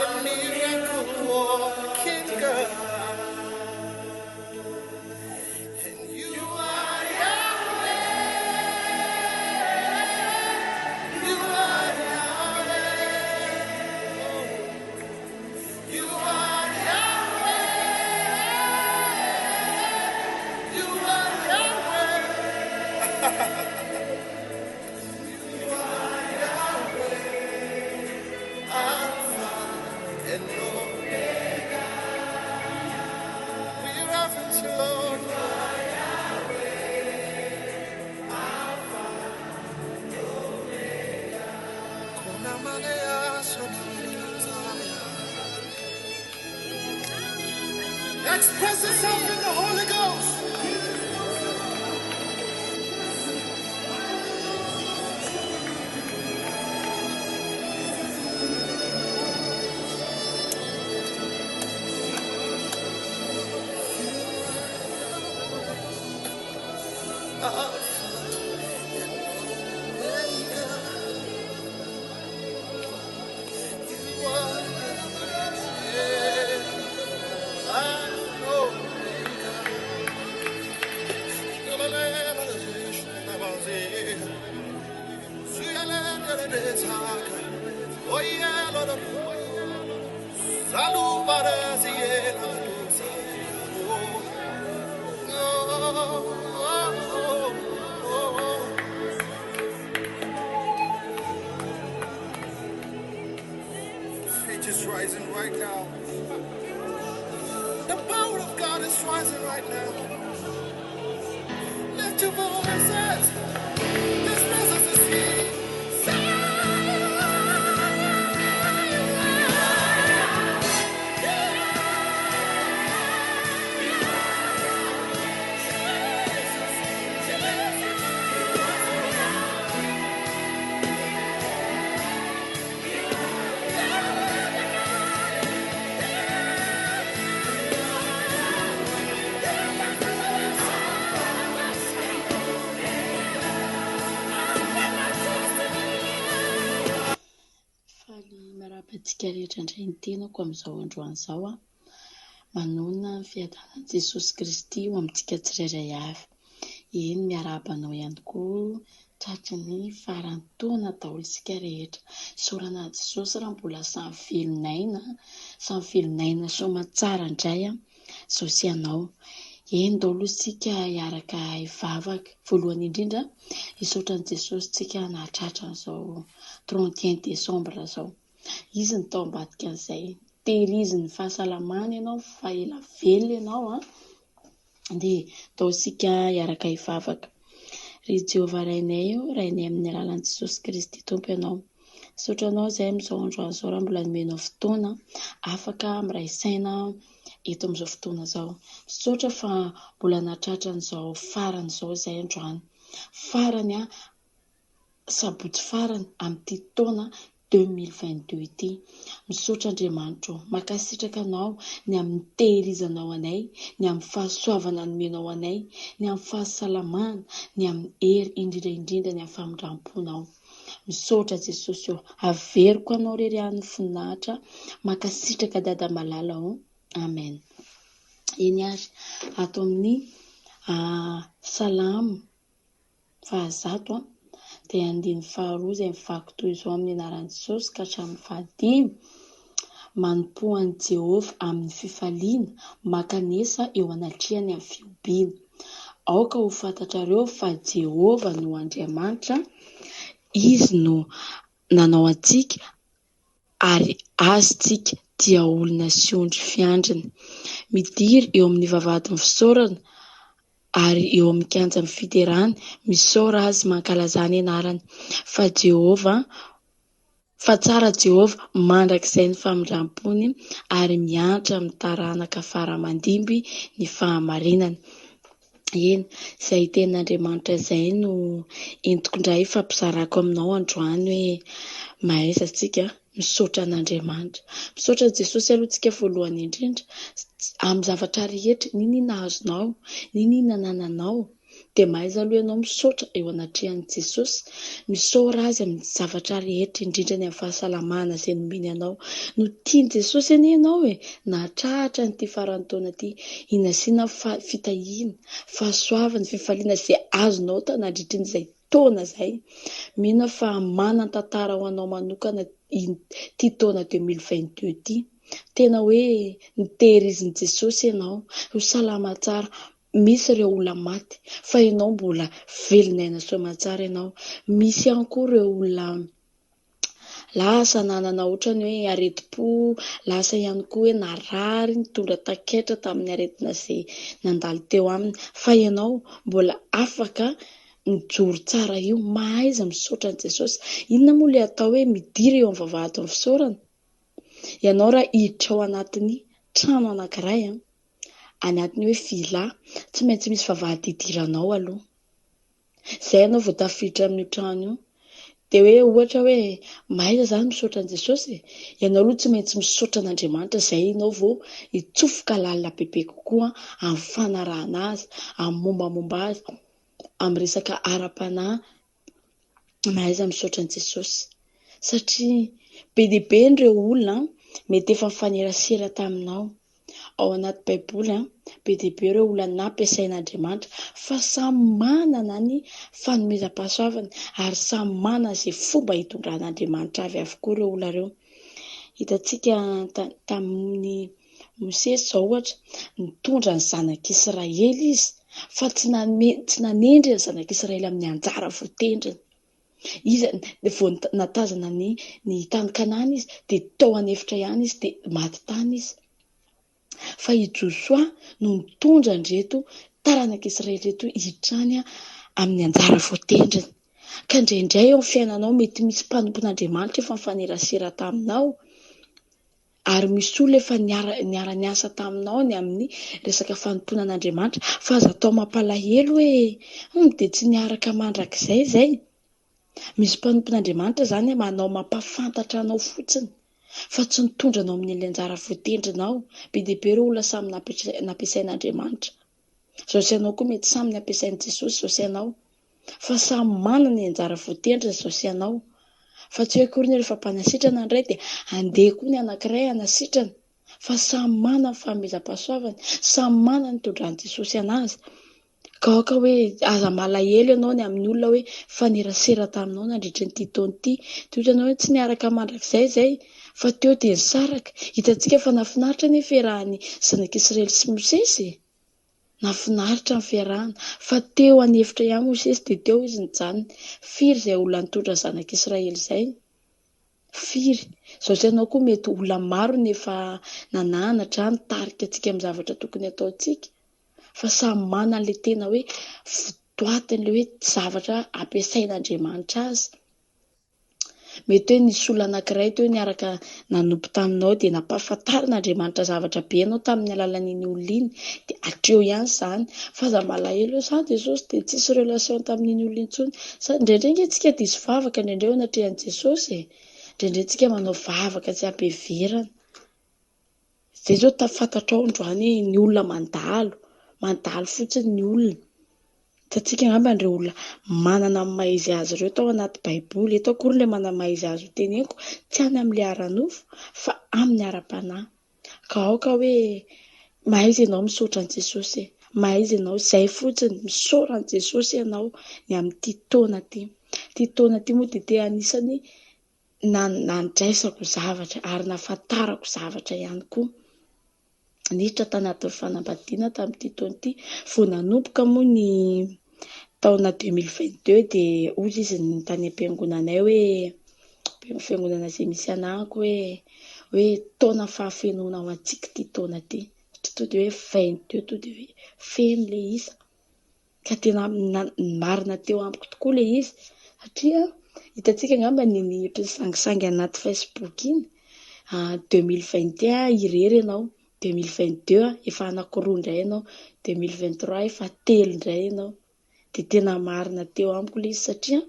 a miracle walking God. And you are Yahweh. You are Yahweh. You are Yahweh. You are Yahweh. You are Yahweh. Alpha and Omega. We reverence you, Lord. Express yourself in the Holy Ghost. Oh yeah, Lord. Faith is rising right now. The power of God is rising right now. Lift your voices. This presence is here. Tsika rehetra indray ny tenako amin'izao androan'izao manona ny fiadanan'i Jesosy Kristy ho amintsika tsirairay avy. Eny miarahaba anao ihany koa tratrany farany taona daholo isika rehetra. Sorana Jesosy raha mbola samy velonaina soma tsara indray izao sy ianao. Eny daholo isika hiaraka hivavaka. Voalohany indrindra hisaotran'i Jesosy tsika nahatratra izao 31 Desambra izao. Izy ny tao ambadika an'izay, tehiriziny ny fahasalamana ianao, fa ela velona ianao dia tao isika hiaraka hivavaka. Ry Jehovah rainay amin'ny alalan'i Jesosy Kristy tompo ianao. Saotranao izay amin'izao androan'izao raha mbola nomenao fotoana afaka miray saina eto amin'izao fotoana izao. Misaotra fa mbola nahatratra an'izao farany izao izay androany. Farany sabotsy farany amin'ity taona 2022 ity. Misaotra Andriamanitra, makasitraka anao ny amin'ny tehirizanao anay, ny amin'ny fahasoavana nomenao anay, ny amin'ny fahasalamana, ny amin'ny hery indrindra ny amin'ny famindramponao. Misaotra Jesosy averiko anao rery an'ny voninahitra, makasitraka dada malala Amen. Eny ary ato amin'ny salamo fahazato dia andiny faharoa izay mivako toy izao amin'ny anaran'i Jesosy ka hatramin'ny fahadimy. Manompo an'i Jehovah amin'ny fifaliana, makanesa eo anatrehany amin'ny fiobiana. Aoka ho fantatrareo fa Jehovah no Andriamanitra, izy no nanao antsika ary azontsika dia olona sy ondry fiandrina. Midiry eo amin'ny vavahady fisaorana ary eo amin'ny kianjan'ny fiterana misaora azy mankalazana anarany. Fa tsara Jehovah mandrakizay ny famindram-pony ary miantra amin'ny taranaka faramandimby ny fahamarinana. Eny, izay ten'Andriamanitra izay no entiko indray fampizarako aminao androany hoe Mahaiza antsika misaotra an'Andriamanitra. Misaotra Jesosy aloha tsika voalohany indrindra amin'ny zavatra rehetra, ninona azonao, ninona nananao dia Mahaiza aloha ianao misaotra eo anatrehan'i Jesosy, misaora azy amin'ny zavatra rehetra, indrindra ny amin'ny fahasalamana izay nomeny anao. No tiany Jesosy anie ianao nahatrahatra n'ity farany taona ity, inasiana fitahiana, fahasoavana, fifaliana izay azonao nandritra n'izay taona izay. Mino fa manan-tantara ho anao manokana ity taona 2022 ity. Tena hoe nitehirizin' Jesosy ianao, ho salama tsara. Misy ireo olona maty fa ianao mbola velon'aina soamantsara ianao. Misy ihany koa ireo olona lasa nanana ohatrany hoe areti-po, lasa ihany koa hoe narary, nitondra taketra tamin'ny aretina izay nandalo teo aminy, fa ianao mbola afaka mijoro tsara io. Mahaiza misaotra an' Jesosy. Inona moa ilay atao hoe midira eo amin'ny vavahadin'ny fisaorana? Ianao raha hiditra ao anatin'ny trano anankiray, anatin'ny hoe villa, tsy maintsy misy vavahady idiranao aloha. Izay ianao vao tafiditra amin'io trano io. Dia hoe ohatra hoe Mahaiza izany misaotra an' Jesosy, ianao aloha tsy maintsy misaotra an'Andriamanitra, izay ianao vao hitsofoka lalina bebe kokoa amin'ny fanarahana azy, amin'ny mombamomba azy, amin'ny resaka ara-panahy. Mahaiza misaotra an' Jesosy satria be dia be ireo olona mety efa mifanerasera taminao. Ao anaty baiboly be dia be ireo olona nampiasain'Andriamanitra, fa samy manana ny fanomezam-pahasoavana ary samy manana izay fomba hitondran'Andriamanitra avy avokoa ireo olona ireo. Hitantsika tamin'ny Mosesy izao ohatra, nitondra ny zanak'Israely izy, fa tsy nanendry ny zanak'Israely amin'ny anjara voatendriny. Izy vao natazana ny tany Kanana izy dia tao anefitra ihany izy dia maty tany izy. Fa i Josoa no nitondra an'ireto taranak'Israely reto hitrany amin'ny anjara voatendriny. Ka indraindray eo amin'ny fiainanao mety misy mpanompon'Andriamanitra efa mifanerasera taminao, ary misy olona efa niara-niasa taminao ny amin'ny resaka fanomponan'Andriamanitra, fa aza atao mampalahelo hoe dia tsy niaraka mandrakizay izay. Misy mpanompon'Andriamanitra izany manao mampafantatra anao fotsiny, fa tsy nitondranao amin'ny ilay anjara voatendrinao. Be dia be ireo olona samy nampiasain'Andriamanitra. Izao sy ianao koa mety samy nampiasain'i Jesosy, izao sy ianao, fa samy manana ny anjara voatendriny, izao sy ianao. Fa tsy hoe akory ny rehefa mpanasitrana indray dia andeha koa ny anankiray hanasitrana, fa samy manana ny fanomezam-pahasoavana, samy manana ny tondran'i Jesosy anazy. Ka aoka hoe aza malahelo ianao ny amin'ny olona hoe fanerasera taminao nandritra n'ity taona ity. Dia ohatranao hoe tsy niaraka mandrakizay izay, fa teo dia nisaraka. Hitantsika fa nafinaritra ny fiarahan'ny zanak'Israely sy Mosesy. Nafinaritra ny fiarahana, fa teo anefitra ihany Mosesy dia teo izy nijanona. Firy izay olona nitondra ny zanak'Israely izay? Firy. Izao sy ianao koa mety olona maro ny efa nananatra nitarika antsika amin'ny zavatra tokony ataontsika, fa samy manana ilay tena hoe votoatin'ilay hoe zavatra ampiasain'Andriamanitra azy. Mety hoe nisy olona anankiray teo niaraka nanompo taminao dia nampahafantarin'Andriamanitra zavatra be ianao tamin'ny alalan'iny olona iny, dia hatreo ihany izany. Fa aza malahelo izany Jesosy dia tsisy relation tamin'iny olona intsony. Indraindray antsika diso vavaka, indraindray ao anatrehan'i Jesosy, indraindray antsika manao vavaka tsy ampiheverana. Izay izao tafantatrao androany ny olona mandalo fotsiny ny olona. Hitantsika angamba ireo olona manana ny maha-izy azy ireo tao anaty baiboly. Eto akory ilay manana maha-izy azy ho teneniko, tsy any amin'ilay ara-nofo fa amin'ny ara-panahy. Ka aoka hoe mahaiza ianao misaotra an' Jesosy, mahaiza ianao izay fotsiny misaora an' Jesosy ianao ny amin'ity taona ity. Ity taona ity moa dia tena anisany nandraisako zavatra ary nahafantarako zavatra ihany koa. Niditra tanatin'ny fanambadiana tamin'ity taona ity. Vao nanomboka moa ny taona 2022 dia ozy izy ny tany am-piangonanay hoe fiangonana izay misy anahako hoe taona fahafenoana ho antsika ity taona ity. To dia hoe 22 to dia hoe feno ilay izy. Ka tena marina teo amiko tokoa ilay izy, satria hitantsika angamba ny sangisangy anaty Facebook iny 2021 irery ianao, 2022 efa anankiroa indray ianao, 2023 efa telo indray ianao. Dia tena marina teo amiko ilay izy satria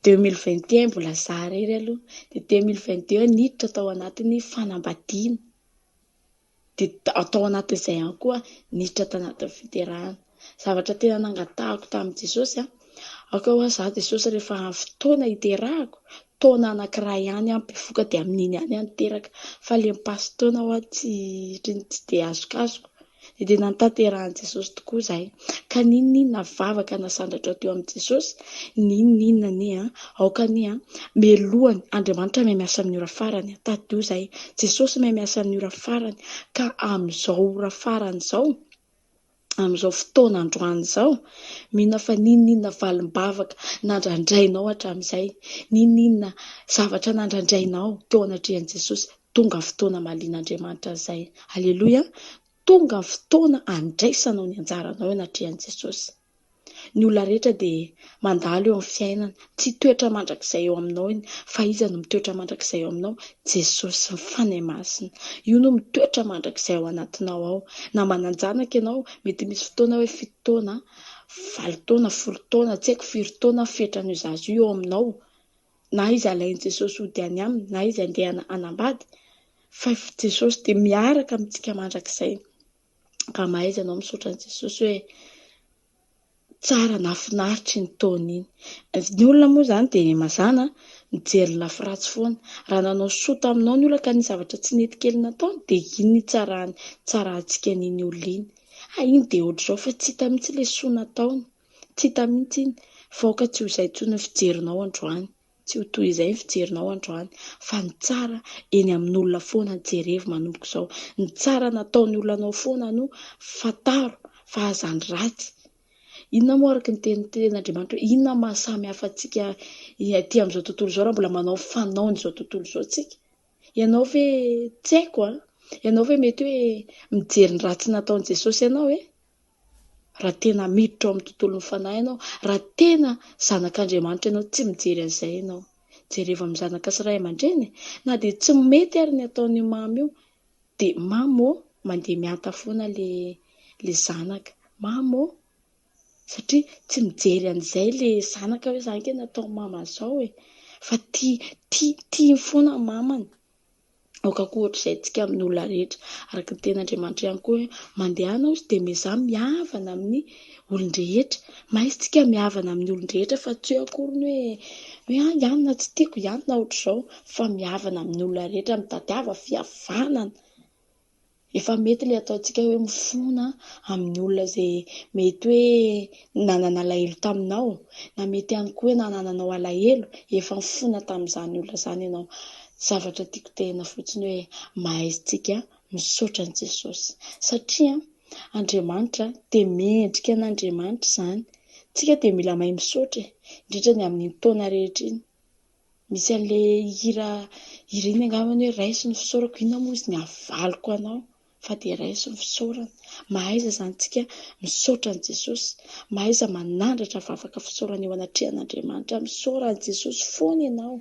2021 mbola izaho irery aloha, dia 2022 niditra tao anatin'ny fanambadiana, dia atao anatin'izay ihany koa niditra tanatin'ny fiterahana. zavatra tena nangatahako tamin'i Jesosy aoka ho za Jesosy rehefa fotoana iterahako taona anankiray ihany ampifoka dia amin'iny ihany anteraka fa le mipasy-taona ho tsy dia azokazoko dia nantaterahan'i Jesosy tokoa zahay ka ninona vavaka nasandratra teo amin'i Jesosy ninona ni aoka ni melohany Andriamanitra mahay miasa amin'ny ora farany tato zahay Jesosy mahay miasa amin'ny ora farany ka amin'izao ora farany izao amin'izao fotoana androany izao mino fa ninona valim-bavaka nandrandrainao hatramin'izay ninona zavatra nandrandrainao teo anatrihan'i Jesosy tonga fotoana mahalian'Andriamanitra izay haleloia tonga fotoana andraisanao ny anjaranao anatrihan'i Jesosy ny olona rehetra dia mandalo eo amin'ny fiainana tsy toetra mandrakizay eo aminao iny fa iza no mitoetra mandrakizay eo aminao Jesosy ny fanahy masina io no mitoetra mandrakizay ao anatinao ao na mananjanaka ianao mety misy fotoana hoe 7 taona 8 taona 10 taona tsy haiko 4 taona fetrany io zazy io eo aminao na izy alain'i Jesosy hody any aminy na izy andeha hanambady fa Jesosy dia miaraka amintsika mandrakizay ka mahaiza ianao misaotra an'i Jesosy hoe tsara nafinaritra ny taona iny ny olona moa izany dia mazana mijery ny lafiratsy foana raha nanao soa taminao ny olona ka ny zavatra tsy nety kely nataony dia iny ny tsara antsika n'iny olona iny iny dia ohatr'izao fa tsy hita mihitsy ilay soa nataony tsy hita mihitsy iny faoka tsy ho izay intsony ny fijerinao androany tsy ho toy izay ny fijerinao androany fa ny tsara eny amin'olona foana ny jerevy manomboka izao ny tsara nataony olonanao foana no fataro fa azany ratsy inona moa araka ny ten'Andriamanitra inona mahasamy hafa antsika aty amin'izao tontolo izao raha mbola manao fanao n'izao tontolo izao tsika ianao ve tsy haiko ianao ve mety hoe mijery ny ratsy nataon'i Jesosy ianao raha tena miditra ao amin'ny tontolon'ny fanahy ianao raha tena zanak'Andriamanitra ianao tsy mijery an'izay ianao jereva amin'ny zanaka sy ray aman-dreny na dia tsy mety ary ny ataon'io mamy io dia mamy mandeha mianta foana le zanaka mamy satria tsy mijery an'izay le zanaka hoe zanaka natao mama izao fa tia foana mamany aoka koa ohatr'izay tsika amin'ny olona rehetra araka ny ten'Andriamanitra ihany koa hoe mandehanao izy dia mizaha mihavana amin'ny olon-drehetra mahaizy tsika mihavana amin'ny olon-drehetra fa tsy hoe akory hoe ianona tsy tiako ianona ohatr'izao fa mihavana amin'ny olona rehetra mitadiava fihavanana efa mety ilay ataontsika hoe mifona amin'ny olona izay mety hoe nanana alahelo taminao na mety ihany koa hoe nanananao alahelo efa mifona tamin'izany olona izany ianao zavatra tiako tena fotsiny hoe mahaizintsika misaotra an'i Jesosy satria Andriamanitra dia mendrika an'Andriamanitra izany tsika dia mila mahay misaotra indrindra ny amin'ny taona rehetra iny misy an'ilay hira iny angambany hoe raiso ny fisaorako inona moa izy ny havaliko anao fa dia raiso ny fisaorana mahaiza izany tsika misaotra an'i Jesosy mahaiza manandratra vavaka fisaorana eo anatrehan'Andriamanitra misaora an'i Jesosy foana ianao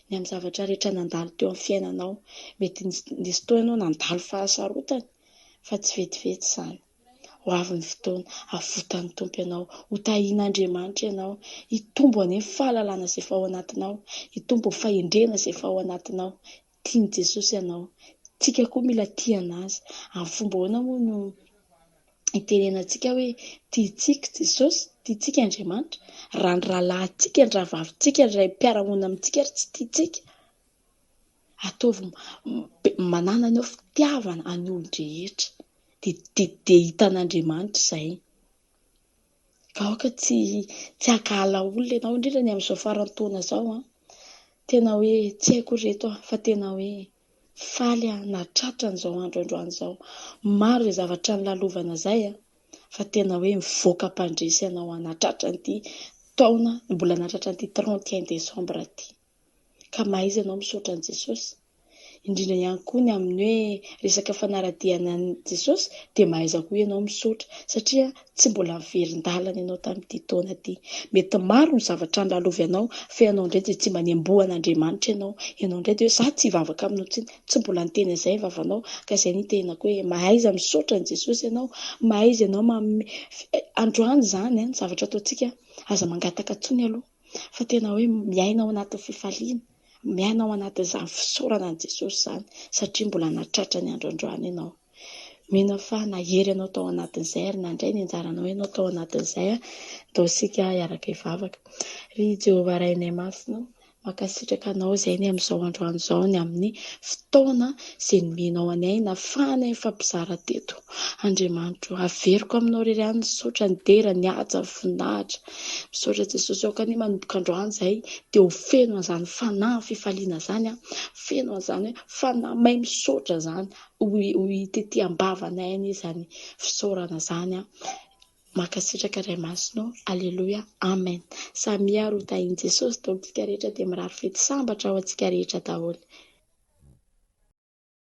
ny amin'ny zavatra rehetra nandalo teo amin'ny fiainanao mety nisy tao ianao nandalo fahasarotana fa tsy vetivety izany ho avy ny fotoana avotan'ny Tompo ianao ho tahian'Andriamanitra ianao hitombo any fahalalana izay efa ao anatinao hitombo ny fahendrena izay efa ao anatinao tian'i Jesosy ianao tsika koa mila tiana azy amin'ny fomba ahoana moa no iterenantsika hoe tiantsika Jesosy tiantsika Andriamanitra raha ny rahalahintsika ny rahavavintsika ny ray mpiara-monina amintsika ary tsy tiantsika ataovy manana anao fitiavana any olon-drehetra dia hitan'Andriamanitra izay ka aoka tsy hakala olona ianao indrindra ny amin'izao farantaona izao tena hoe tsy haiko reto fa tena hoe faly natratra n'izao andro androany izao maro izay zavatra nilalovana izay fa tena hoe mivoaka mpandresy ianao natratra an'ity taona mbola natratra an'ity 31 desambra ity ka mahaizy ianao misaotra an'i Jesosy indrindra ihany koa ny amin'ny hoe resaka fanaradiana an'i Jesosy dia mahaiza koa ianao misaotra satria tsy mbola miverin-dalana ianao tamin'ity taona ity mety maro ny zavatra nilalovy ianao fa ianao indray dia tsy manembohan'Andriamanitra ianao indray dia hoe za tsy hivavaka aminao tsy mbola niteny izay vavanao ka izay nitenako hoe mahaiza misaotra an'i Jesosy ianao mahaiza ianao androany izany ny zavatra ataontsika aza mangataka tsony aloha fa tena hoe miaina ao anatin'ny fifaliana miaina ao anatin'izany fisaorana an'i Jesosy izany satria mbola natratra ny andro androany ianao mino fa nahery ianao tao anatin'izay ary nandray ny anjaranao ianao tao anatin'izay dao sika hiaraka hivavaka. Ry Jehovah rainay masina, makasitraka anao izay ny amin'izao androany izao ny amin'ny fotoana izay nomenao anay nafahana mifampizara teto. Andriamanitro, averiko aminao irery ihany misaotra ny dera ny haja ny voninahitra. Misaotra Jesosy aokany manomboka androany izay dia ho feno an'izany fanahy ny fifaliana izany, feno an'izany hoe fanahy mahay misaotra izany ho teteham-bavanay any izany fisaorana izany. Makasitraka iray masinao. Aleloia. Amen. Samy miaro tahin' Jesosy taontsika rehetra dia mirary fety sambatra ho antsika rehetra daholo.